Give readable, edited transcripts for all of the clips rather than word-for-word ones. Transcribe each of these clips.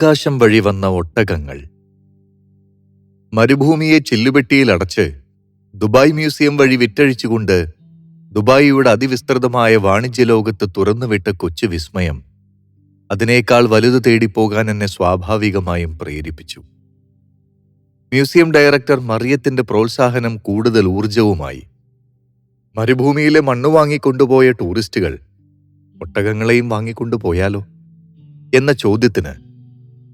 ആകാശം വഴി വന്ന ഒട്ടകങ്ങൾ. മരുഭൂമിയെ ചില്ലുപെട്ടിയിലടച്ച് ദുബായ് മ്യൂസിയം വഴി വിറ്റഴിച്ചുകൊണ്ട് ദുബായിയുടെ അതിവിസ്തൃതമായ വാണിജ്യലോകത്ത് തുറന്നുവിട്ട കൊച്ചു വിസ്മയം അതിനേക്കാൾ വലുത് തേടിപ്പോകാൻ എന്നെ സ്വാഭാവികമായും പ്രേരിപ്പിച്ചു. മ്യൂസിയം ഡയറക്ടർ മറിയത്തിന്റെ പ്രോത്സാഹനം കൂടുതൽ ഊർജവുമായി. മരുഭൂമിയിലെ മണ്ണ് വാങ്ങിക്കൊണ്ടുപോയ ടൂറിസ്റ്റുകൾ ഒട്ടകങ്ങളെയും വാങ്ങിക്കൊണ്ടുപോയാലോ എന്ന ചോദ്യത്തിന്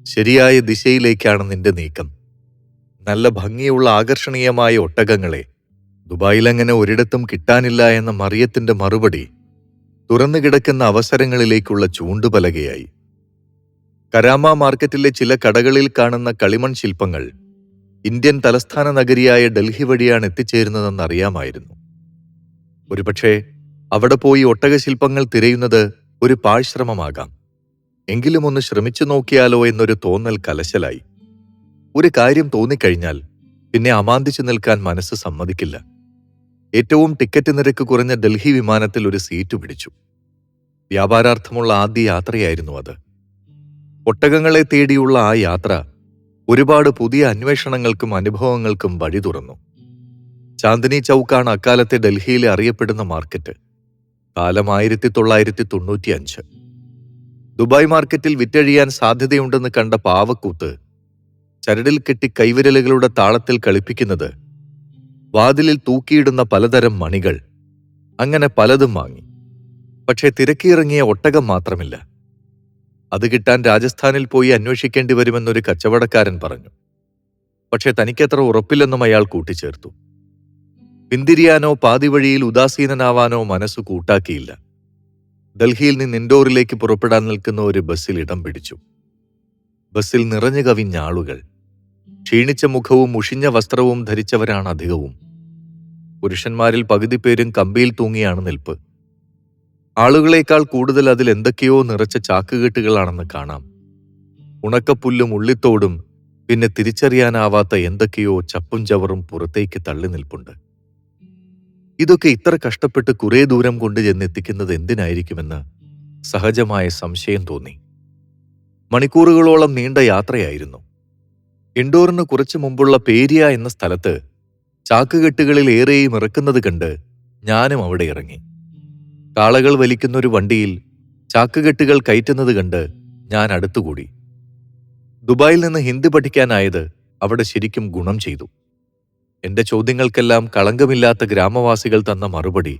ശരിയായ ദിശയിലേക്കാണ് നിന്റെ നീക്കം. നല്ല ഭംഗിയുള്ള ആകർഷണീയമായ ഒട്ടകങ്ങളെ ദുബായിലങ്ങനെ ഒരിടത്തും കിട്ടാനില്ല എന്ന മറിയത്തിന്റെ മറുപടി തുറന്നുകിടക്കുന്ന അവസരങ്ങളിലേക്കുള്ള ചൂണ്ടുപലകയായി. കരാമ മാർക്കറ്റിലെ ചില കടകളിൽ കാണുന്ന കളിമൺ ശില്പങ്ങൾ ഇന്ത്യൻ തലസ്ഥാന നഗരിയായ ഡൽഹി വഴിയാണ് എത്തിച്ചേരുന്നതെന്നറിയാമായിരുന്നു. ഒരുപക്ഷെ അവിടെ പോയി ഒട്ടകശില്പങ്ങൾ തിരയുന്നത് ഒരു പാഴ്ശ്രമമാകാം. എങ്കിലും ഒന്ന് ശ്രമിച്ചു നോക്കിയാലോ എന്നൊരു തോന്നൽ കലശലായി. ഒരു കാര്യം തോന്നിക്കഴിഞ്ഞാൽ പിന്നെ അമാന്തിച്ചു നിൽക്കാൻ മനസ്സ് സമ്മതിക്കില്ല. ഏറ്റവും ടിക്കറ്റ് നിരക്ക് കുറഞ്ഞ ഡൽഹി വിമാനത്തിൽ ഒരു സീറ്റ് പിടിച്ചു. വ്യാപാരാർത്ഥമുള്ള ആദ്യ യാത്രയായിരുന്നു അത്. ഒട്ടകങ്ങളെ തേടിയുള്ള ആ യാത്ര ഒരുപാട് പുതിയ അന്വേഷണങ്ങൾക്കും അനുഭവങ്ങൾക്കും വഴി തുറന്നു. ചാന്ദിനി ചൗക്കാണ് അക്കാലത്തെ ഡൽഹിയിലെ അറിയപ്പെടുന്ന മാർക്കറ്റ്. കാലം 1995. ദുബായ് മാർക്കറ്റിൽ വിറ്റഴിയാൻ സാധ്യതയുണ്ടെന്ന് കണ്ട പാവക്കൂത്ത് ചരടിൽ കെട്ടി കൈവിരലുകളുടെ താളത്തിൽ കളിപ്പിക്കുന്നത്, വാതിലിൽ തൂക്കിയിടുന്ന പലതരം മണികൾ, അങ്ങനെ പലതും വാങ്ങി. പക്ഷേ തിരക്കിയിറങ്ങിയ ഒട്ടകം മാത്രമില്ല. അത് കിട്ടാൻ രാജസ്ഥാനിൽ പോയി അന്വേഷിക്കേണ്ടി വരുമെന്നൊരു കച്ചവടക്കാരൻ പറഞ്ഞു. പക്ഷെ തനിക്കത്ര ഉറപ്പില്ലെന്നും അയാൾ കൂട്ടിച്ചേർത്തു. പിന്തിരിയാനോ പാതിവഴിയിൽ ഉദാസീനനാവാനോ മനസ്സു കൂട്ടാക്കിയില്ല. ഡൽഹിയിൽ നിന്ന് ഇൻഡോറിലേക്ക് പുറപ്പെടാൻ നിൽക്കുന്ന ഒരു ബസ്സിൽ ഇടം പിടിച്ചു. ബസ്സിൽ നിറഞ്ഞു കവിഞ്ഞ ആളുകൾ. ക്ഷീണിച്ച മുഖവും മുഷിഞ്ഞ വസ്ത്രവും ധരിച്ചവരാണ് അധികവും. പുരുഷന്മാരിൽ പകുതി പേരും കമ്പിയിൽ തൂങ്ങിയാണ് നിൽപ്പ്. ആളുകളേക്കാൾ കൂടുതൽ അതിൽ എന്തൊക്കെയോ നിറച്ച ചാക്കുകെട്ടുകളാണെന്ന് കാണാം. ഉണക്കപ്പുല്ലും ഉള്ളിത്തോടും പിന്നെ തിരിച്ചറിയാനാവാത്ത എന്തൊക്കെയോ ചപ്പും ചവറും പുറത്തേക്ക് തള്ളി നിൽപ്പുണ്ട്. ഇതൊക്കെ ഇത്ര കഷ്ടപ്പെട്ട് കുറേ ദൂരം കൊണ്ട് ചെന്നെത്തിക്കുന്നത് എന്തിനായിരിക്കുമെന്ന് സഹജമായ സംശയം തോന്നി. മണിക്കൂറുകളോളം നീണ്ട യാത്രയായിരുന്നു. ഇൻഡോറിന് കുറച്ചു മുമ്പുള്ള പേരിയ എന്ന സ്ഥലത്ത് ചാക്കുകെട്ടുകളിൽ ഏറെയും ഇറക്കുന്നത് കണ്ട് ഞാനും അവിടെ ഇറങ്ങി. കാളകൾ വലിക്കുന്നൊരു വണ്ടിയിൽ ചാക്കുകെട്ടുകൾ കയറ്റുന്നത് കണ്ട് ഞാൻ അടുത്തുകൂടി. ദുബായിൽ നിന്ന് ഹിന്ദി പഠിക്കാനായത് അവിടെ ശരിക്കും ഗുണം ചെയ്തു. എന്റെ ചോദ്യങ്ങൾക്കെല്ലാം കളങ്കമില്ലാത്ത ഗ്രാമവാസികൾ തന്ന മറുപടി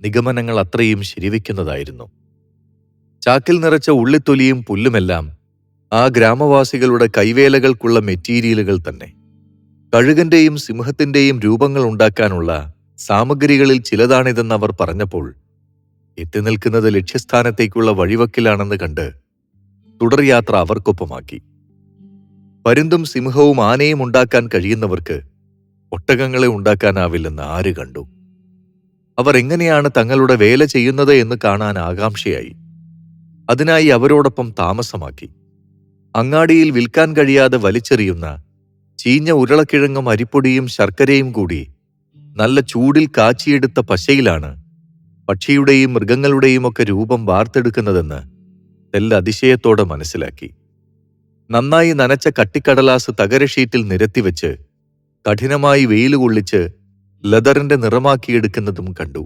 നിഗമനങ്ങൾ അത്രയും ശരിവയ്ക്കുന്നതായിരുന്നു. ചാക്കിൽ നിറച്ച ഉള്ളിത്തൊലിയും പുല്ലുമെല്ലാം ആ ഗ്രാമവാസികളുടെ കൈവേലകൾക്കുള്ള മെറ്റീരിയലുകൾ തന്നെ. കഴുകന്റെയും സിംഹത്തിന്റെയും രൂപങ്ങൾ ഉണ്ടാക്കാനുള്ള സാമഗ്രികളിൽ ചിലതാണിതെന്ന് അവർ പറഞ്ഞപ്പോൾ എത്തിനിൽക്കുന്നത് ലക്ഷ്യസ്ഥാനത്തേക്കുള്ള വഴിവക്കിലാണെന്ന് കണ്ട് തുടർയാത്ര അവർക്കൊപ്പമാക്കി. പരുന്തും സിംഹവും ആനയും ഉണ്ടാക്കാൻ കഴിയുന്നവർക്ക് ഒട്ടകങ്ങളെ ഉണ്ടാക്കാനാവില്ലെന്ന് ആര് കണ്ടു? അവർ എങ്ങനെയാണ് തങ്ങളുടെ വേല ചെയ്യുന്നത് എന്ന് കാണാൻ ആകാംക്ഷയായി. അതിനായി അവരോടൊപ്പം താമസമാക്കി. അങ്ങാടിയിൽ വിൽക്കാൻ കഴിയാതെ വലിച്ചെറിയുന്ന ചീഞ്ഞ ഉരുളക്കിഴങ്ങും അരിപ്പൊടിയും ശർക്കരയും കൂടി നല്ല ചൂടിൽ കാച്ചിയെടുത്ത പശയിലാണ് പക്ഷിയുടെയും മൃഗങ്ങളുടെയും ഒക്കെ രൂപം വാർത്തെടുക്കുന്നതെന്ന് തെല്ല അതിശയത്തോടെ മനസ്സിലാക്കി. നന്നായി നനച്ച കട്ടിക്കടലാസ് തകര ഷീറ്റിൽ നിരത്തിവെച്ച് കഠിനമായി വെയിൽ കൊള്ളിച്ച് ലെതറിന്റെ നിറമാക്കിയെടുക്കുന്നതും കണ്ടു.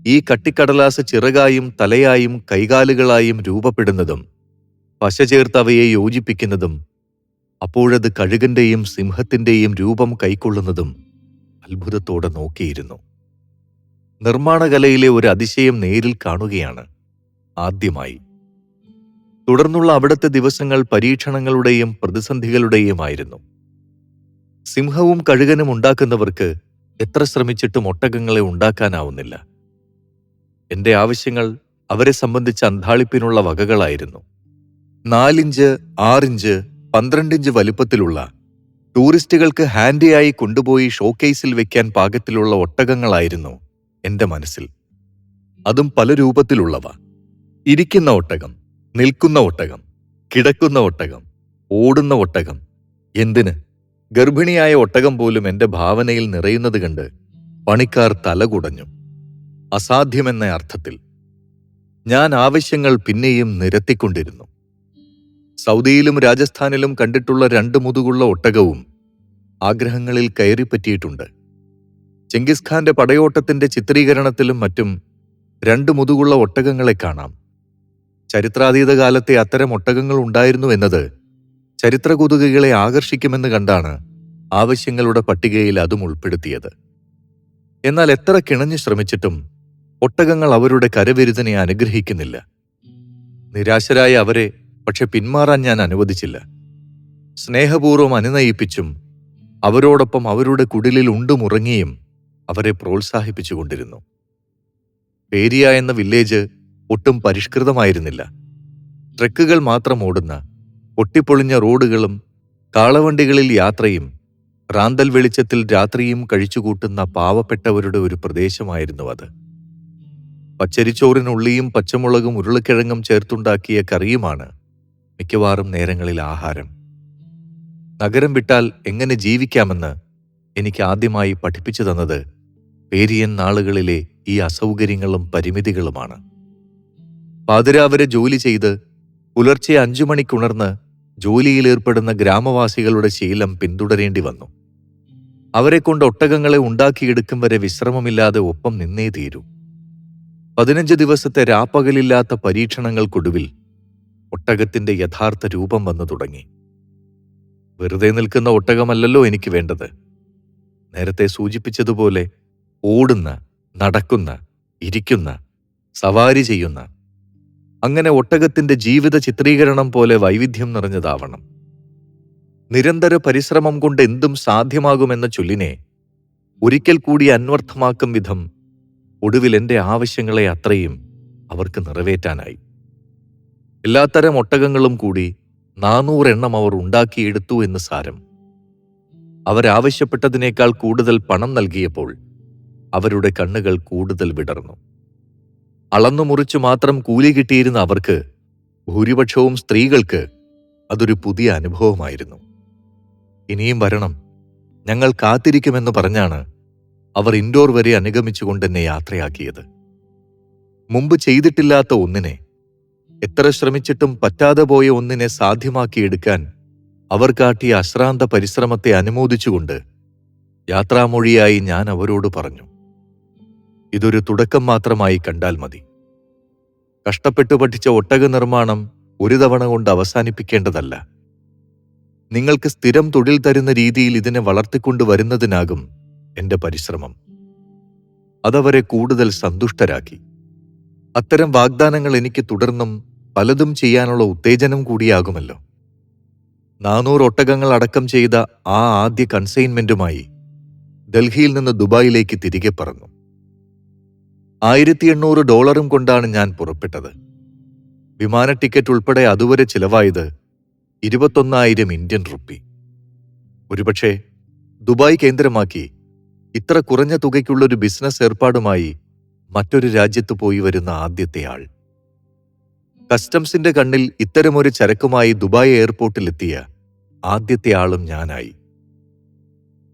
ഈ കട്ടിക്കടലാസ് ചിറകായും തലയായും കൈകാലുകളായും രൂപപ്പെടുന്നതും പശ ചേർത്ത് അവയെ യോജിപ്പിക്കുന്നതും അപ്പോഴത് കഴുകന്റെയും സിംഹത്തിന്റെയും രൂപം കൈക്കൊള്ളുന്നതും അത്ഭുതത്തോടെ നോക്കിയിരുന്നു. നിർമ്മാണകലയിലെ ഒരു അതിശയം നേരിൽ കാണുകയാണ് ആദ്യമായി. തുടർന്നുള്ള അവിടുത്തെ ദിവസങ്ങൾ പരീക്ഷണങ്ങളുടെയും പ്രതിസന്ധികളുടെയുമായിരുന്നു. സിംഹവും കഴുകനും ഉണ്ടാക്കുന്നവർക്ക് എത്ര ശ്രമിച്ചിട്ടും ഒട്ടകങ്ങളെ ഉണ്ടാക്കാനാവുന്നില്ല. എന്റെ ആവശ്യങ്ങൾ അവരെ സംബന്ധിച്ച അന്താളിപ്പിനുള്ള വകകളായിരുന്നു. 4 ഇഞ്ച്, 6 ഇഞ്ച്, 12 ഇഞ്ച് വലുപ്പത്തിലുള്ള ടൂറിസ്റ്റുകൾക്ക് ഹാൻഡിയായി കൊണ്ടുപോയി ഷോക്കേസിൽ വെക്കാൻ പാകത്തിലുള്ള ഒട്ടകങ്ങളായിരുന്നു എന്റെ മനസ്സിൽ. അതും പല രൂപത്തിലുള്ളവ. ഇരിക്കുന്ന ഒട്ടകം, നിൽക്കുന്ന ഒട്ടകം, കിടക്കുന്ന ഒട്ടകം, ഓടുന്ന ഒട്ടകം. എന്തിന്, ഗർഭിണിയായ ഒട്ടകം പോലും എന്റെ ഭാവനയിൽ നിറയുന്നത് കണ്ട് പണിക്കാർ തലകുടഞ്ഞു. അസാധ്യമെന്ന അർത്ഥത്തിൽ. ഞാൻ ആവശ്യങ്ങൾ പിന്നെയും നിരത്തിക്കൊണ്ടിരുന്നു. സൗദിയിലും രാജസ്ഥാനിലും കണ്ടിട്ടുള്ള 2 മുതുകുള്ള ഒട്ടകവും ആഗ്രഹങ്ങളിൽ കയറിപ്പറ്റിയിട്ടുണ്ട്. ചെങ്കിസ് ഖാന്റെ പടയോട്ടത്തിന്റെ ചിത്രീകരണത്തിലും മറ്റും 2 മുതുകുള്ള ഒട്ടകങ്ങളെ കാണാം. ചരിത്രാതീത കാലത്തെ അത്തരം ഒട്ടകങ്ങൾ ഉണ്ടായിരുന്നു എന്നത് ചരിത്രകുതുകികളെ ആകർഷിക്കുമെന്ന് കണ്ടാണ് ആവശ്യങ്ങളുടെ പട്ടികയിൽ അതും ഉൾപ്പെടുത്തിയത്. എന്നാൽ എത്ര കിണഞ്ഞു ശ്രമിച്ചിട്ടും ഒട്ടകങ്ങൾ അവരുടെ കരവിരുതിനെ അനുഗ്രഹിക്കുന്നില്ല. നിരാശരായ അവരെ പക്ഷെ പിന്മാറാൻ ഞാൻ അനുവദിച്ചില്ല. സ്നേഹപൂർവ്വം അനുനയിപ്പിച്ചും അവരോടൊപ്പം അവരുടെ കുടിലിൽ ഉണ്ടുമുറങ്ങിയും അവരെ പ്രോത്സാഹിപ്പിച്ചുകൊണ്ടിരുന്നു. പേരിയ എന്ന വില്ലേജ് ഒട്ടും പരിഷ്കൃതമായിരുന്നില്ല. ട്രക്കുകൾ മാത്രം ഓടുന്ന പൊട്ടിപ്പൊളിഞ്ഞ റോഡുകളും കാളവണ്ടികളിൽ യാത്രയും റാന്തൽ വെളിച്ചത്തിൽ രാത്രിയും കഴിച്ചുകൂട്ടുന്ന പാവപ്പെട്ടവരുടെ ഒരു പ്രദേശമായിരുന്നു അത്. പച്ചരിച്ചോറിനുള്ളിയും പച്ചമുളകും ഉരുളക്കിഴങ്ങും ചേർത്തുണ്ടാക്കിയ കറിയുമാണ് മിക്കവാറും നേരങ്ങളിൽ ആഹാരം. നഗരം വിട്ടാൽ എങ്ങനെ ജീവിക്കാമെന്ന് എനിക്ക് ആദ്യമായി പഠിപ്പിച്ചു തന്നത് പേരിയൻ നാളുകളിലെ ഈ അസൗകര്യങ്ങളും പരിമിതികളുമാണ്. പാതിരാവരെ ജോലി ചെയ്ത് പുലർച്ചെ 5 മണിക്കുണർന്ന് ജോലിയിലേർപ്പെടുന്ന ഗ്രാമവാസികളുടെ ശീലം പിന്തുടരേണ്ടി വന്നു. അവരെക്കൊണ്ട് ഒട്ടകങ്ങളെ ഉണ്ടാക്കിയെടുക്കും വരെ വിശ്രമമില്ലാതെ ഒപ്പം നിന്നേ തീരൂ. 15 ദിവസത്തെ രാപ്പകലില്ലാത്ത പരീക്ഷണങ്ങൾക്കൊടുവിൽ ഒട്ടകത്തിന്റെ യഥാർത്ഥ രൂപം വന്നു തുടങ്ങി. വെറുതെ നിൽക്കുന്ന ഒട്ടകമല്ലല്ലോ എനിക്ക് വേണ്ടത്. നേരത്തെ സൂചിപ്പിച്ചതുപോലെ ഓടുന്ന, നടക്കുന്ന, ഇരിക്കുന്ന, സവാരി ചെയ്യുന്ന, അങ്ങനെ ഒട്ടകത്തിന്റെ ജീവിത ചിത്രീകരണം പോലെ വൈവിധ്യം നിറഞ്ഞതാവണം. നിരന്തര പരിശ്രമം കൊണ്ട് എന്തും സാധ്യമാകുമെന്ന ചൊല്ലിനെ ഒരിക്കൽ കൂടി അന്വർത്ഥമാക്കും വിധം ഒടുവിൽ എന്റെ ആവശ്യങ്ങളെ അത്രയും അവർക്ക് നിറവേറ്റാനായി. എല്ലാത്തരം ഒട്ടകങ്ങളും കൂടി 400 എണ്ണം അവർ ഉണ്ടാക്കിയെടുത്തു എന്ന് സാരം. അവരാവശ്യപ്പെട്ടതിനേക്കാൾ കൂടുതൽ പണം നൽകിയപ്പോൾ അവരുടെ കണ്ണുകൾ കൂടുതൽ വിടർന്നു. അളന്നു മുറിച്ചു മാത്രം കൂലി കിട്ടിയിരുന്ന അവർക്ക്, ഭൂരിപക്ഷവും സ്ത്രീകൾക്ക്, അതൊരു പുതിയ അനുഭവമായിരുന്നു. ഇനിയും വരണം, ഞങ്ങൾ കാത്തിരിക്കുമെന്ന് പറഞ്ഞാണ് അവർ ഇൻഡോർ വരെ അനുഗമിച്ചുകൊണ്ടെന്നെ യാത്രയാക്കിയത്. മുമ്പ് ചെയ്തിട്ടില്ലാത്ത ഒന്നിനെ, എത്ര ശ്രമിച്ചിട്ടും പറ്റാതെ പോയ ഒന്നിനെ സാധ്യമാക്കിയെടുക്കാൻ അവർ കാട്ടിയ അശ്രാന്ത പരിശ്രമത്തെ അനുമോദിച്ചുകൊണ്ട് യാത്രാമൊഴിയായി ഞാൻ അവരോട് പറഞ്ഞു, ഇതൊരു തുടക്കം മാത്രമായി കണ്ടാൽ മതി. കഷ്ടപ്പെട്ടു പഠിച്ച ഒട്ടക നിർമ്മാണം ഒരു തവണ കൊണ്ട് അവസാനിപ്പിക്കേണ്ടതല്ല. നിങ്ങൾക്ക് സ്ഥിരം തൊഴിൽ തരുന്ന രീതിയിൽ ഇതിനെ വളർത്തിക്കൊണ്ടുവരുന്നതിനാകും എന്റെ പരിശ്രമം. അതവരെ കൂടുതൽ സന്തുഷ്ടരാക്കി. അത്തരം വാഗ്ദാനങ്ങൾ എനിക്ക് തുടർന്നും പലതും ചെയ്യാനുള്ള ഉത്തേജനം കൂടിയാകുമല്ലോ. 400 ഒട്ടകങ്ങൾ അടക്കം ചെയ്ത ആ ആദ്യ കൺസൈൻമെന്റുമായി ഡൽഹിയിൽ നിന്ന് ദുബായിലേക്ക് തിരികെ പറന്നു. $1800 കൊണ്ടാണ് ഞാൻ പുറപ്പെട്ടത്. വിമാന ടിക്കറ്റ് ഉൾപ്പെടെ അതുവരെ ചിലവായത് 21,000 ഇന്ത്യൻ റുപ്പി. ഒരുപക്ഷെ ദുബായ് കേന്ദ്രമാക്കി ഇത്ര കുറഞ്ഞ തുകയ്ക്കുള്ളൊരു ബിസിനസ് ഏർപ്പാടുമായി മറ്റൊരു രാജ്യത്ത് പോയി വരുന്ന ആദ്യത്തെ ആൾ. കസ്റ്റംസിന്റെ കണ്ണിൽ ഇത്തരമൊരു ചരക്കുമായി ദുബായ് എയർപോർട്ടിലെത്തിയ ആദ്യത്തെ ആളും ഞാനായി.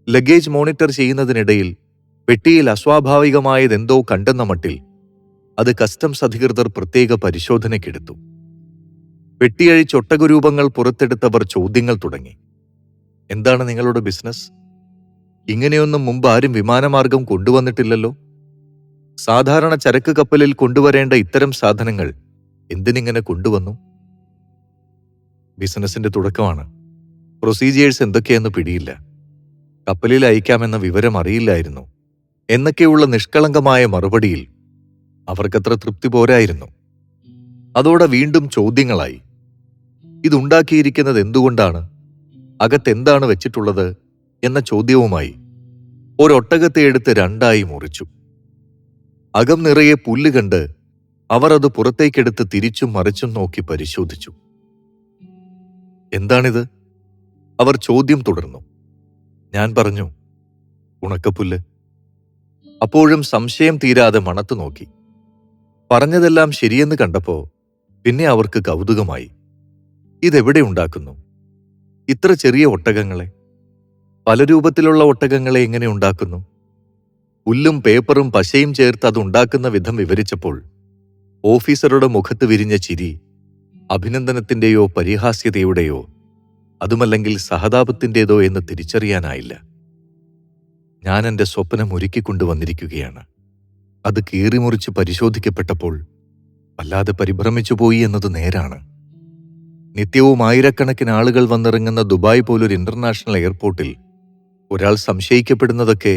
ലഗേജ് മോണിറ്റർ ചെയ്യുന്നതിനിടയിൽ പെട്ടിയിൽ അസ്വാഭാവികമായതെന്തോ കണ്ടെന്ന മട്ടിൽ അത് കസ്റ്റംസ് അധികൃതർ പ്രത്യേക പരിശോധനയ്ക്കെടുത്തു. പെട്ടിയഴിച്ച് ഒട്ടകരൂപങ്ങൾ പുറത്തെടുത്തവർ ചോദ്യങ്ങൾ തുടങ്ങി. എന്താണ് നിങ്ങളുടെ ബിസിനസ്? ഇങ്ങനെയൊന്നും മുമ്പ് ആരും വിമാനമാർഗം കൊണ്ടുവന്നിട്ടില്ലല്ലോ. സാധാരണ ചരക്ക് കപ്പലിൽ കൊണ്ടുവരേണ്ട ഇത്തരം സാധനങ്ങൾ എന്തിനിങ്ങനെ കൊണ്ടുവന്നു? ബിസിനസിന്റെ തുടക്കമാണ്. പ്രൊസീജിയേഴ്സ് എന്തൊക്കെയെന്ന് പിടിയില്ല. കപ്പലിൽ അയക്കാമെന്ന വിവരം അറിയില്ലായിരുന്നു എന്നൊക്കെയുള്ള നിഷ്കളങ്കമായ മറുപടിയിൽ അവർക്കത്ര തൃപ്തി പോരായിരുന്നു. അതോടെ വീണ്ടും ചോദ്യങ്ങളായി. ഇതുണ്ടാക്കിയിരിക്കുന്നത് എന്തുകൊണ്ടാണ്? അകത്തെന്താണ് വെച്ചിട്ടുള്ളത് എന്ന ചോദ്യവുമായി ഒരൊട്ടകത്തെ എടുത്ത് 2ആയി മുറിച്ചു. അകം നിറയെ പുല്ല് കണ്ട് അവർ അത് പുറത്തേക്കെടുത്ത് തിരിച്ചും മറിച്ചും നോക്കി പരിശോധിച്ചു. എന്താണിത്? അവർ ചോദ്യം തുടർന്നു. ഞാൻ പറഞ്ഞു, ഉണക്കപ്പുല്ല്. അപ്പോഴും സംശയം തീരാതെ മണത്തു നോക്കി. പറഞ്ഞതെല്ലാം ശരിയെന്ന് കണ്ടപ്പോ പിന്നെ അവർക്ക് കൗതുകമായി. ഇതെവിടെ ഉണ്ടാക്കുന്നു? ഇത്ര ചെറിയ ഒട്ടകങ്ങളെ, പല രൂപത്തിലുള്ള ഒട്ടകങ്ങളെ എങ്ങനെ ഉണ്ടാക്കുന്നു? പുല്ലും പേപ്പറും പശയും ചേർത്ത് അതുണ്ടാക്കുന്ന വിധം വിവരിച്ചപ്പോൾ ഓഫീസറുടെ മുഖത്ത് വിരിഞ്ഞ ചിരി അഭിനന്ദനത്തിന്റെയോ പരിഹാസ്യതയുടെയോ, അതുമല്ലെങ്കിൽ സഹതാപത്തിൻ്റെതോ എന്ന് തിരിച്ചറിയാനായില്ല. ഞാൻ എൻ്റെ സ്വപ്നം ഒരുക്കിക്കൊണ്ടുവന്നിരിക്കുകയാണ്. അത് കീറിമുറിച്ച് പരിശോധിക്കപ്പെട്ടപ്പോൾ വല്ലാതെ പരിഭ്രമിച്ചുപോയി എന്നത് നേരാണ്. നിത്യവും ആയിരക്കണക്കിന് ആളുകൾ വന്നിറങ്ങുന്ന ദുബായ് പോലൊരു ഇന്റർനാഷണൽ എയർപോർട്ടിൽ ഒരാൾ സംശയിക്കപ്പെടുന്നതൊക്കെ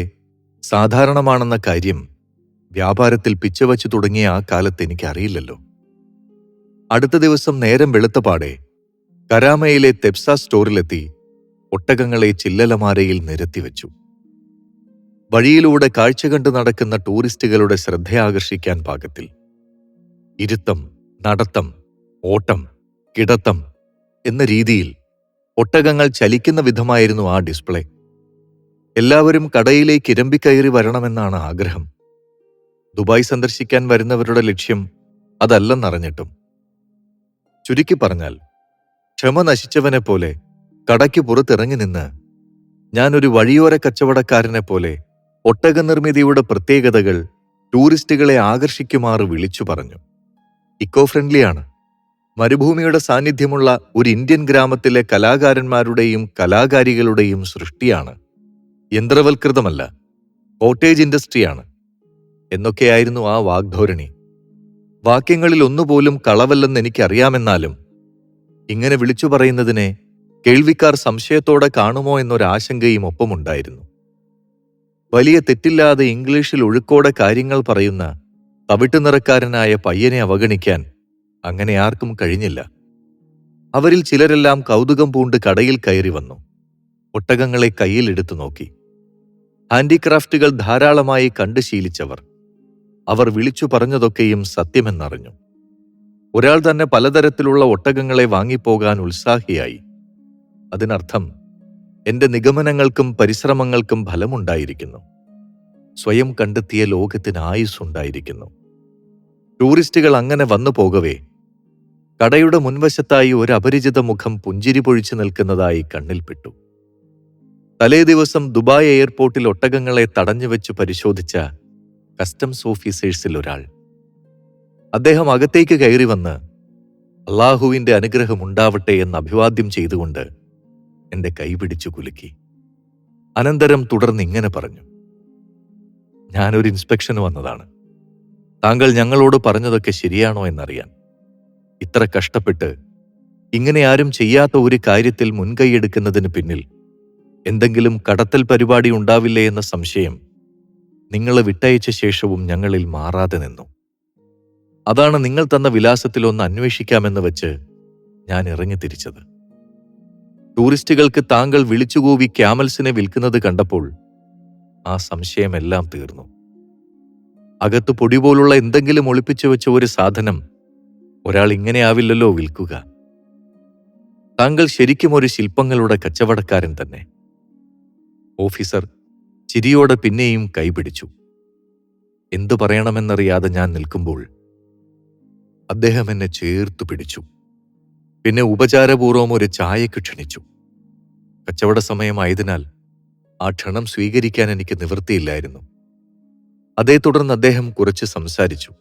സാധാരണമാണെന്ന കാര്യം വ്യാപാരത്തിൽ പിച്ചവച്ചു തുടങ്ങിയ ആ കാലത്ത് എനിക്കറിയില്ലല്ലോ. അടുത്ത ദിവസം നേരം വെളുത്തപാടെ കരാമയിലെ തെപ്സ സ്റ്റോറിലെത്തി ഒട്ടകങ്ങളെ ചില്ലലമാരയിൽ നിരത്തിവെച്ചു. വഴിയിലൂടെ കാഴ്ച കണ്ടു നടക്കുന്ന ടൂറിസ്റ്റുകളുടെ ശ്രദ്ധയാകർഷിക്കാൻ പാകത്തിൽ ഇരുത്തം, നടത്തം, ഓട്ടം, കിടത്തം എന്ന രീതിയിൽ ഒട്ടകങ്ങൾ ചലിക്കുന്ന വിധമായിരുന്നു ആ ഡിസ്പ്ലേ. എല്ലാവരും കടയിലേക്ക് ഇരമ്പിക്കയറി വരണമെന്നാണ് ആഗ്രഹം. ദുബായ് സന്ദർശിക്കാൻ വരുന്നവരുടെ ലക്ഷ്യം അതല്ലെന്നറിഞ്ഞിട്ടും. ചുരുക്കി പറഞ്ഞാൽ, ക്ഷമ നശിച്ചവനെ പോലെ കടയ്ക്ക് പുറത്തിറങ്ങി നിന്ന് ഞാനൊരു വഴിയോര കച്ചവടക്കാരനെ പോലെ ഒട്ടകനിർമ്മിതിയുടെ പ്രത്യേകതകൾ ടൂറിസ്റ്റുകളെ ആകർഷിക്കുമാറ് വിളിച്ചു പറഞ്ഞു. ഇക്കോ ഫ്രണ്ട്ലിയാണ്. മരുഭൂമിയുടെ സാന്നിധ്യമുള്ള ഒരു ഇന്ത്യൻ ഗ്രാമത്തിലെ കലാകാരന്മാരുടെയും കലാകാരികളുടെയും സൃഷ്ടിയാണ്. യന്ത്രവൽകൃതമല്ല, കോട്ടേജ് ഇൻഡസ്ട്രിയാണ് എന്നൊക്കെയായിരുന്നു ആ വാഗ്ധോരണി. വാക്യങ്ങളിൽ ഒന്നുപോലും കളവല്ലെന്ന് എനിക്കറിയാമെന്നാലും ഇങ്ങനെ വിളിച്ചു പറയുന്നതിനെ കേൾവിക്കാർ സംശയത്തോടെ കാണുമോ എന്നൊരാശങ്കയും ഒപ്പമുണ്ടായിരുന്നു. വലിയ തെറ്റില്ലാതെ ഇംഗ്ലീഷിൽ ഒഴുക്കോടെ കാര്യങ്ങൾ പറയുന്ന തവിട്ടുനിറക്കാരനായ പയ്യനെ അവഗണിക്കാൻ അങ്ങനെ ആർക്കും കഴിഞ്ഞില്ല. അവരിൽ ചിലരെല്ലാം കൗതുകം പൂണ്ട് കടയിൽ കയറി വന്നു. ഒട്ടകങ്ങളെ കയ്യിലെടുത്തു നോക്കി. ഹാൻഡിക്രാഫ്റ്റുകൾ ധാരാളമായി കണ്ടു ശീലിച്ചവർ. അവർ വിളിച്ചു പറഞ്ഞതൊക്കെയും സത്യമെന്നറിഞ്ഞു. ഒരാൾ തന്നെ പലതരത്തിലുള്ള ഒട്ടകങ്ങളെ വാങ്ങിപ്പോകാൻ ഉത്സാഹിയായി. അതിനർത്ഥം എന്റെ നിഗമനങ്ങൾക്കും പരിശ്രമങ്ങൾക്കും ഫലമുണ്ടായിരിക്കുന്നു. സ്വയം കണ്ടെത്തിയ ലോകത്തിന് ആയുസ്സുണ്ടായിരിക്കുന്നു. ടൂറിസ്റ്റുകൾ അങ്ങനെ വന്നു പോകവേ കടയുടെ മുൻവശത്തായി ഒരു അപരിചിത മുഖം പുഞ്ചിരി പൊഴിച്ചു നിൽക്കുന്നതായി കണ്ണിൽപ്പെട്ടു. തലേ ദിവസം ദുബായ് എയർപോർട്ടിൽ ഒട്ടകങ്ങളെ തടഞ്ഞുവെച്ച് പരിശോധിച്ച കസ്റ്റംസ് ഓഫീസേഴ്സിൽ ഒരാൾ. അദ്ദേഹം അകത്തേക്ക് കയറി വന്ന് അള്ളാഹുവിന്റെ അനുഗ്രഹം ഉണ്ടാവട്ടെ എന്ന് അഭിവാദ്യം ചെയ്തുകൊണ്ട് എന്റെ കൈപിടിച്ചു കുലുക്കി. അനന്തരം തുടർന്ന് ഇങ്ങനെ പറഞ്ഞു: ഞാനൊരു ഇൻസ്പെക്ഷന് വന്നതാണ്. താങ്കൾ ഞങ്ങളോട് പറഞ്ഞതൊക്കെ ശരിയാണോ എന്നറിയാൻ. ഇത്ര കഷ്ടപ്പെട്ട് ഇങ്ങനെ ആരും ചെയ്യാത്ത ഒരു കാര്യത്തിൽ മുൻകൈയെടുക്കുന്നതിന് പിന്നിൽ എന്തെങ്കിലും കടത്തൽ പരിപാടി ഉണ്ടാവില്ലേ എന്ന സംശയം നിങ്ങളെ വിട്ടയച്ച ശേഷവും ഞങ്ങളിൽ മാറാതെ നിന്നു. അതാണ് നിങ്ങൾ തന്ന വിലാസത്തിലൊന്ന് അന്വേഷിക്കാമെന്ന് വെച്ച് ഞാൻ ഇറങ്ങിത്തിരിച്ചത്. ടൂറിസ്റ്റുകൾക്ക് താങ്കൾ വിളിച്ചുകൂവി ക്യാമൽസിനെ വിൽക്കുന്നത് കണ്ടപ്പോൾ ആ സംശയമെല്ലാം തീർന്നു. അകത്ത് പൊടി പോലുള്ള എന്തെങ്കിലും ഒളിപ്പിച്ചു വെച്ച ഒരു സാധനം ഒരാൾ ഇങ്ങനെയാവില്ലല്ലോ വിൽക്കുക. താങ്കൾ ശരിക്കും ഒരു ശില്പങ്ങളുടെ കച്ചവടക്കാരൻ തന്നെ. ഓഫീസർ ചിരിയോടെ പിന്നെയും കൈപിടിച്ചു. എന്തു പറയണമെന്നറിയാതെ ഞാൻ നിൽക്കുമ്പോൾ അദ്ദേഹം എന്നെ ചേർത്തു പിടിച്ചു. പിന്നെ ഉപചാരപൂർവം ഒരു ചായക്ക് ക്ഷണിച്ചു. കച്ചവട സമയമായതിനാൽ ആ ക്ഷണം സ്വീകരിക്കാൻ എനിക്ക് നിവൃത്തിയില്ലായിരുന്നു. അതേ തുടർന്ന് അദ്ദേഹം കുറച്ച് സംസാരിച്ചു.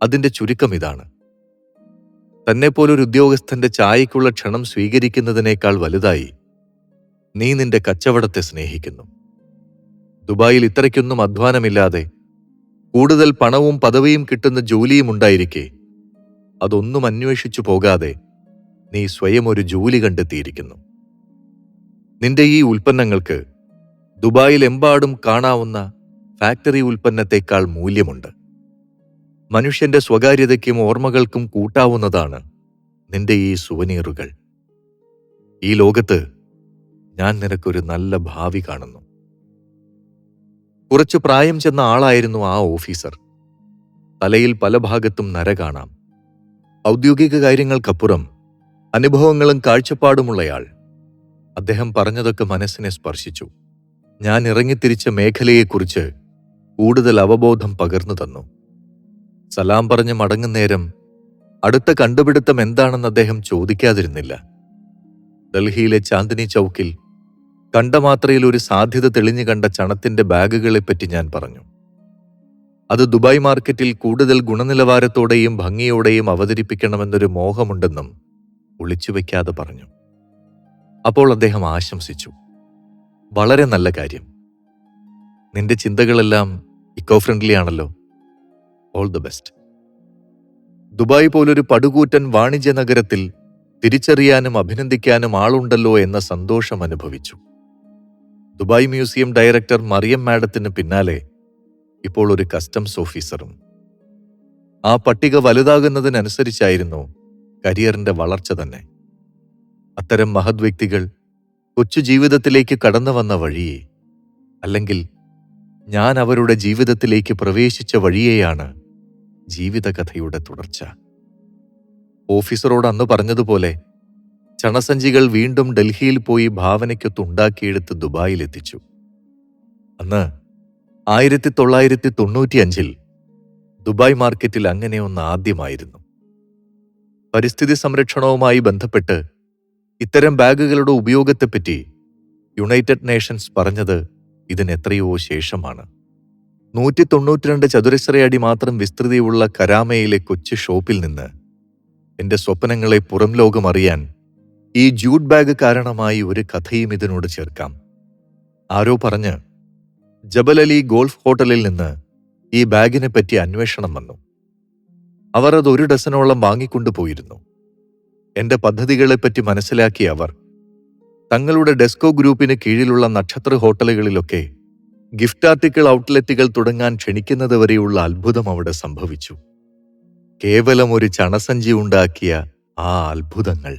അതിന്റെ ചുരുക്കം ഇതാണ്: തന്നെപ്പോലൊരു ഉദ്യോഗസ്ഥന്റെ ചായക്കുള്ള ക്ഷണം സ്വീകരിക്കുന്നതിനേക്കാൾ വലുതായി നീ നിന്റെ കച്ചവടത്തെ സ്നേഹിക്കുന്നു. ദുബായിൽ ഇത്രയ്ക്കൊന്നും അധ്വാനമില്ലാതെ കൂടുതൽ പണവും പദവിയും കിട്ടുന്ന ജോലിയും ഉണ്ടായിരിക്കെ അതൊന്നും അന്വേഷിച്ചു പോകാതെ നീ സ്വയം ഒരു ജോലി കണ്ടെത്തിയിരിക്കുന്നു. നിന്റെ ഈ ഉൽപ്പന്നങ്ങൾക്ക് ദുബായിലെമ്പാടും കാണാവുന്ന ഫാക്ടറി ഉൽപ്പന്നത്തേക്കാൾ മൂല്യമുണ്ട്. മനുഷ്യന്റെ സ്വകാര്യതയ്ക്കും ഓർമ്മകൾക്കും കൂട്ടാവുന്നതാണ് നിന്റെ ഈ സുവനീറുകൾ. ഈ ലോകത്ത് ഞാൻ നിനക്കൊരു നല്ല ഭാവി കാണുന്നു. കുറച്ചു പ്രായം ചെന്ന ആളായിരുന്നു ആ ഓഫീസർ. തലയിൽ പല ഭാഗത്തും നര കാണാം. ഔദ്യോഗിക കാര്യങ്ങൾക്കപ്പുറം അനുഭവങ്ങളും കാഴ്ചപ്പാടുമുള്ളയാൾ. അദ്ദേഹം പറഞ്ഞതൊക്കെ മനസ്സിനെ സ്പർശിച്ചു. ഞാൻ ഇറങ്ങിത്തിരിച്ച മേഖലയെക്കുറിച്ച് കൂടുതൽ അവബോധം പകർന്നു തന്നു. സലാം പറഞ്ഞ് മടങ്ങുന്നേരം അടുത്ത കണ്ടുപിടുത്തം എന്താണെന്ന് അദ്ദേഹം ചോദിക്കാതിരുന്നില്ല. ഡൽഹിയിലെ ചാന്ദിനി ചൗക്കിൽ കണ്ട മാത്രയിൽ ഒരു സാധ്യത തെളിഞ്ഞു കണ്ട ചണത്തിന്റെ ബാഗുകളെപ്പറ്റി ഞാൻ പറഞ്ഞു. അത് ദുബായ് മാർക്കറ്റിൽ കൂടുതൽ ഗുണനിലവാരത്തോടെയും ഭംഗിയോടെയും അവതരിപ്പിക്കണമെന്നൊരു മോഹമുണ്ടെന്നും ഒളിച്ചുവെക്കാതെ പറഞ്ഞു. അപ്പോൾ അദ്ദേഹം ആശംസിച്ചു. വളരെ നല്ല കാര്യം. നിന്റെ ചിന്തകളെല്ലാം ഇക്കോ ഫ്രണ്ട്ലി ആണല്ലോ. All the best. ദുബായ് പോലൊരു പടുകൂറ്റൻ വാണിജ്യ നഗരത്തിൽ തിരിച്ചറിയാനും അഭിനന്ദിക്കാനും ആളുണ്ടല്ലോ എന്ന സന്തോഷം അനുഭവിച്ചു. ദുബായ് മ്യൂസിയം ഡയറക്ടർ മറിയം മാഡത്തിന് പിന്നാലെ ഇപ്പോൾ ഒരു കസ്റ്റംസ് ഓഫീസറും. ആ പട്ടിക വലുതാകുന്നതിനനുസരിച്ചായിരുന്നു കരിയറിന്റെ വളർച്ച തന്നെ. അത്തരം മഹത് വ്യക്തികൾ കൊച്ചു ജീവിതത്തിലേക്ക് കടന്നു വന്ന വഴിയെ, അല്ലെങ്കിൽ ഞാൻ അവരുടെ ജീവിതത്തിലേക്ക് പ്രവേശിച്ച വഴിയെയാണ് ജീവിതകഥയുടെ തുടർച്ച. ഓഫീസറോട് അന്ന് പറഞ്ഞതുപോലെ ചണസഞ്ചികൾ വീണ്ടും ഡൽഹിയിൽ പോയി ഭാവനയ്ക്കൊത്തുണ്ടാക്കിയെടുത്ത് ദുബായിലെത്തിച്ചു. അന്ന് 1995 ദുബായ് മാർക്കറ്റിൽ അങ്ങനെ ഒന്ന് ആദ്യമായിരുന്നു. പരിസ്ഥിതി സംരക്ഷണവുമായി ബന്ധപ്പെട്ട് ഇത്തരം ബാഗുകളുടെ ഉപയോഗത്തെപ്പറ്റി യുണൈറ്റഡ് നേഷൻസ് പറഞ്ഞത് ഇതിനെത്രയോ ശേഷമാണ്. 192 ചതുരശ്ര അടി മാത്രം വിസ്തൃതിയുള്ള കരാമയിലെ കൊച്ചു ഷോപ്പിൽ നിന്ന് എന്റെ സ്വപ്നങ്ങളെ പുറം ലോകം അറിയാൻ ഈ ജൂട്ട് ബാഗ് കാരണമായി ഒരു കഥയും ഇതിനോട് ചേർക്കാം. ആരോ പറഞ്ഞ് ജബൽ അലി ഗോൾഫ് ഹോട്ടലിൽ നിന്ന് ഈ ബാഗിനെ പറ്റി അന്വേഷണം വന്നു. അവർ അത് 1 ഡസനോളം വാങ്ങിക്കൊണ്ടുപോയിരുന്നു. എന്റെ പദ്ധതികളെപ്പറ്റി മനസ്സിലാക്കിയ അവർ തങ്ങളുടെ ഡെസ്കോ ഗ്രൂപ്പിന് കീഴിലുള്ള നക്ഷത്ര ഹോട്ടലുകളിലൊക്കെ ഗിഫ്റ്റ് ആർട്ടിക്കിൾ ഔട്ട്ലെറ്റുകൾ തുടങ്ങാൻ ക്ഷണിക്കുന്നതുവരെയുള്ള അത്ഭുതം അവിടെ സംഭവിച്ചു. കേവലം ഒരു ചണസഞ്ചി ഉണ്ടാക്കിയ ആ അത്ഭുതങ്ങൾ.